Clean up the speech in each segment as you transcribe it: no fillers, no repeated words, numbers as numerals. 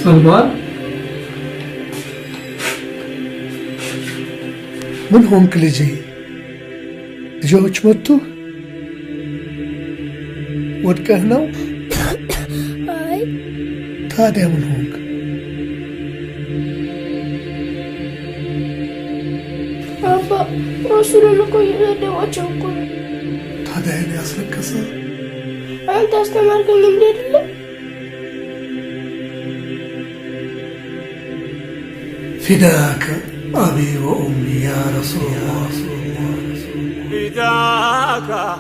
سلمان من هونك لجي ልጆች መጡ ወድቀህ ነው አይ ታዲያ ምን ሆንክ አባ ረሱልን እኮ እየሰደቧቸው እኮ ነው ታዲያ እኔ ያስለቀሰ አንተ አስተማርከኝ እንዴ አይደለም فداك أبي وأمي يا رسول الله فداك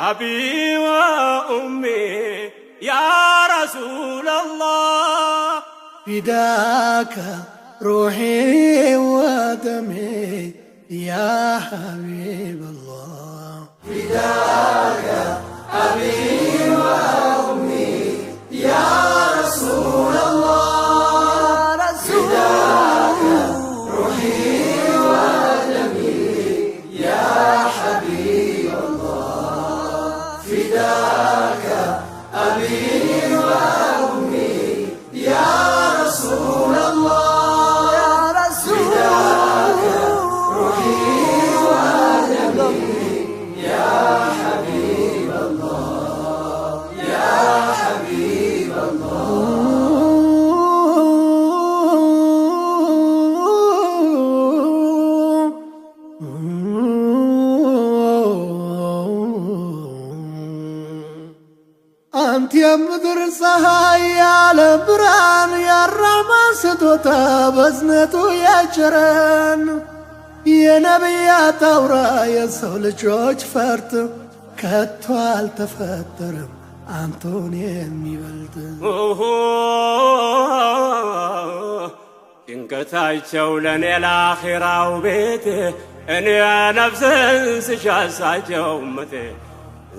أبي وأمي يا رسول الله فداك روحي ودمي يا حبيب الله فداك أبي وأمي يا رسول الله فداك روحي ودمي يا حبيب الله فداك أبي وأمي يا رسول الله يا رسول فداك روحي ودمي يا حبيب الله يا حبيب أنت يا مدر صهاي على بران يا الرحمن ستوتا بزنتو يا جران يا نبي تورا يا سولجوج فرت كتوال تفترم أنتوني የሚበልጥ ጭንቀታቸው ለኔ ለአኺራው ቤት እኔ ነፍስን ስሻሳቸው እመቴ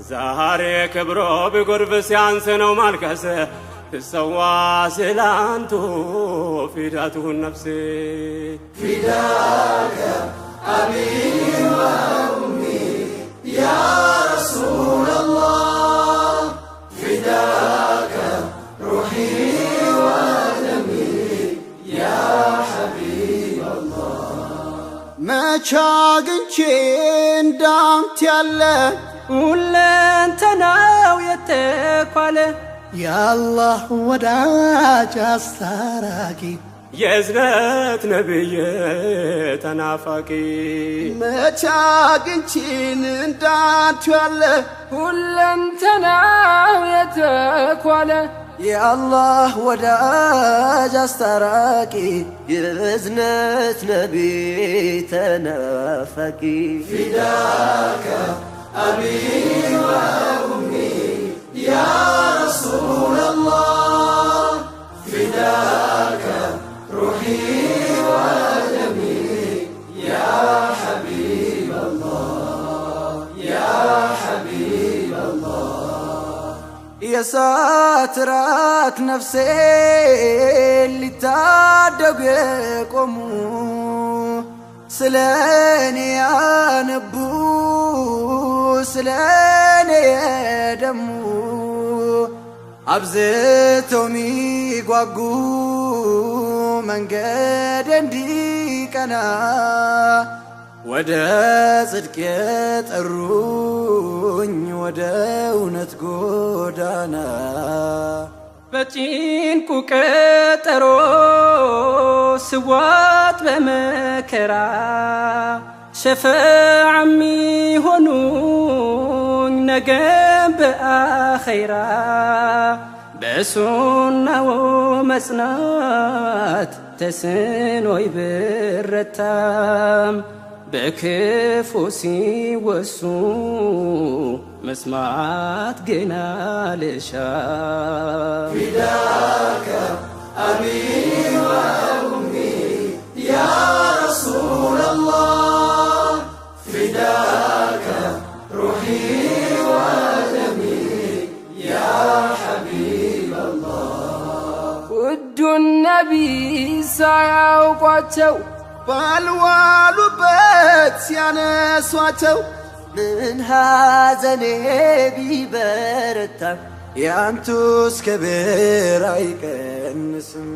ዛሬ ክብሮ ቢጎርፍ ሲያንስ ነው ማልቀስ ትሰዋ ስላንቱ ፊዳቱን ነፍሴ فداك أبي وأمي يا رسول الله فداك روحي ودمي يا حبيب الله ما شاقنشين دامت يالله ሁለንተናው የተኳለ የአላህ ወዳጅ አስታራቂ የእዝነት ነብይ ተናፋቂ መቼ አግኝቼን እንዳንተ ያለ ሁለንተናው የተኳለ የአላህ ወዳጅ አስታራቂ የእዝነት ነቢይ ተናፋቂ ፊዳከ አቢ ወኡሚ ያ ረሱለላህ ፊዳከ ሩሒ ወደሚ ያ ሐቢበላህ ያ ሐቢበላህ የሳትራት ነፍሴ ሊታደጉ የቆሙ ስለኔ ያነቡ ስለኔ የደሙ አብዝተው ሚጓጉ መንገድ እንዲቀና ወደ ጽድቅ የጠሩኝ ወደ እውነት ጎዳና በጭንቁ ቀጠሮ ስዋት በመከራ ሸፈዓ ሚሆኑኝ ነገም በአኸይራ በሱናው መጽናት ተስኖይ ብረታም በክፉ ሲወሱ መስማት ገና ልሻ ፊዳከ አቢ ወኡሚ ያ ረሱለላህ ፊዳከ ሩሒ ወደሚ ያ ሐቢበላህ ውዱን ነቢይ ሳያውቋቸው ባልዋሉበት ሲያነሷቸው ምን ሐዘኔ ቢበረታ ያንቱስ ክብር አይቀንስም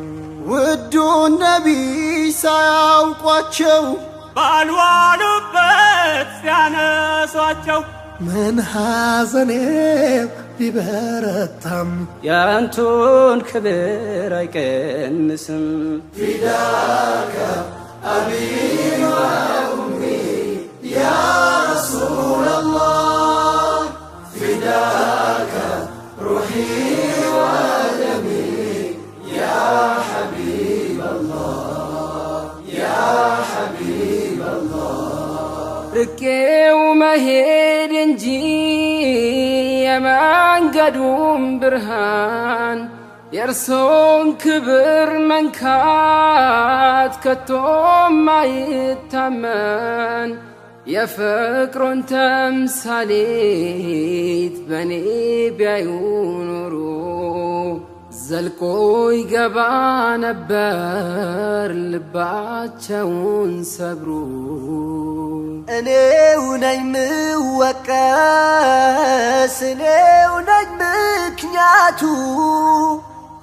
ውዱን ነቢይ ሳያውቋቸው ባልዋሉበት ሲያነሷቸው ምን ሐዘኔም ቢበረታም ያንቱን ክብር አይቀንስም ፊዳከ አቢ ወኡሚ ያ ረሱለላህ ፊዳከ ሩሒ ወደሚ ያ ሐቢበላህ ያ ሐቢበላህ ርቄው መሄድ እንጂ የመንገዱም ብርሃን የእርሶን ክብር መንካት ከቶም አይታመን የፍቅሮን ተምሳሌት በኔ ቢያዩ ኖሮ ዘልቆ ይገባ ነበር ልባቸውን ሰብሮ እኔው ነኝ ምወቀስ እኔው ነኝ ምክንያቱ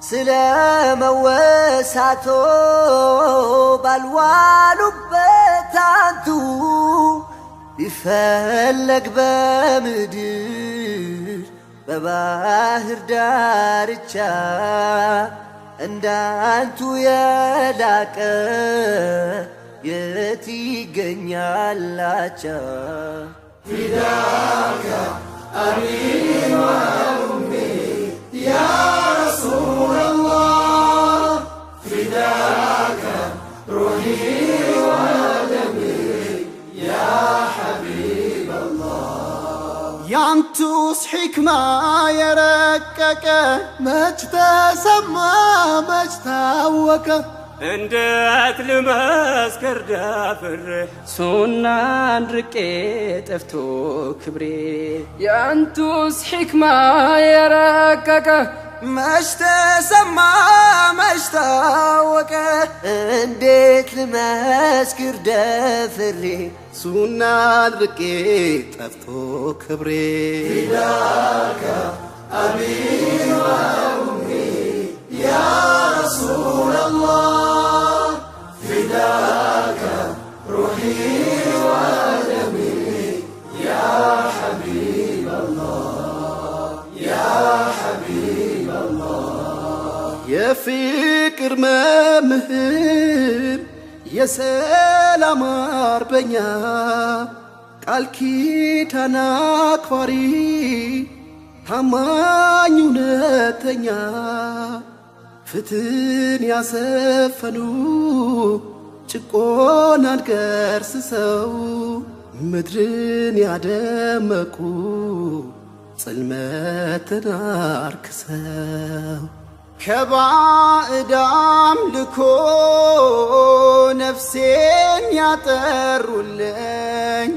ስለ መወሳቶ ባልዋሉበት አንቱ ቢፈለግ በምድር በባህር ዳርቻ እንዳንቱ የላቀ የት ይገኛላቻ ፊዳከ አቢ ወኡሚ ያ ረሱለላህ ፊዳከ ሩሒ ወደሚ ያ ሐቢበላህ ያንቱስ ሕክማ የረቀቀ መች ተሰማ መች ታወቀ እንዴት ልመስክር ደፍሬ ሱናን ርቄ ጠፍቶ ክብሬ ያንቱስ ሕክማ የረቀቀ መች ተሰማ መች ታወቀ እንዴት ልመስክር ደፍሬ ሱናን ርቄ ጠፍቶ ክብሬ ፊዳከ አቢ ወኡሚ ያ ረሱለላህ ፊዳከ ሩሒ ወደሚ ያ ሐቢበላህ ያ ሐቢበላህ የፍቅር መምህር የሰላም አርበኛ ቃል ኪዳን አክባሪ ታማኝ እውነተኛ ፍትህን ያሰፈኑ ጭቆናን ገርስሰው ምድርን ያደመቁ ጽልመትን አርክሰው ከባዕድ አምልኮ ነፍሴን ያጠሩልኝ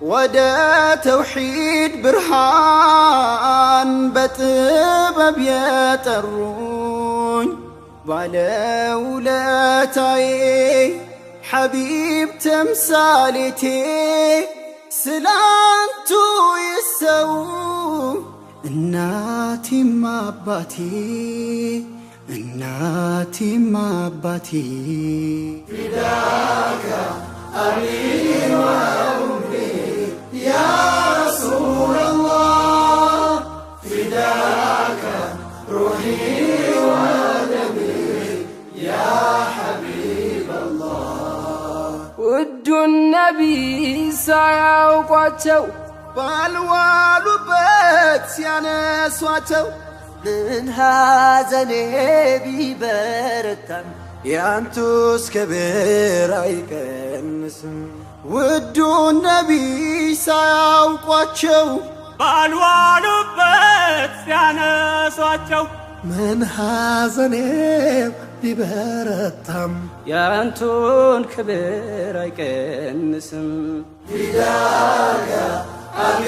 ወደ ተውሒድ ብርሃን በጥበብ የጠሩኝ ባለውለታዬ ሐቢብ ተምሳሌቴ ስላንቱ ይሰው እናቴም አባቴ እናቴም አባቴ ፊዳከ አቢ ወኡሚ ያ ረሱለላህ ፊዳከ ሩሒ ወደሚ ያ ሐቢበላህ ውዱን ነቢይ ሳያውቋቸው ባልዋሉበት ሲያነሷቸው ምን ሐዘኔ ቢበረታም ያንቱስ ክብር አይቀንስም ውዱን ነቢይ ሳያውቋቸው ባልዋሉበት ሲያነሷቸው ምን ሐዘኔ ቢበረታም ያንቱን ክብር አይቀንስም ፊዳከ አቢ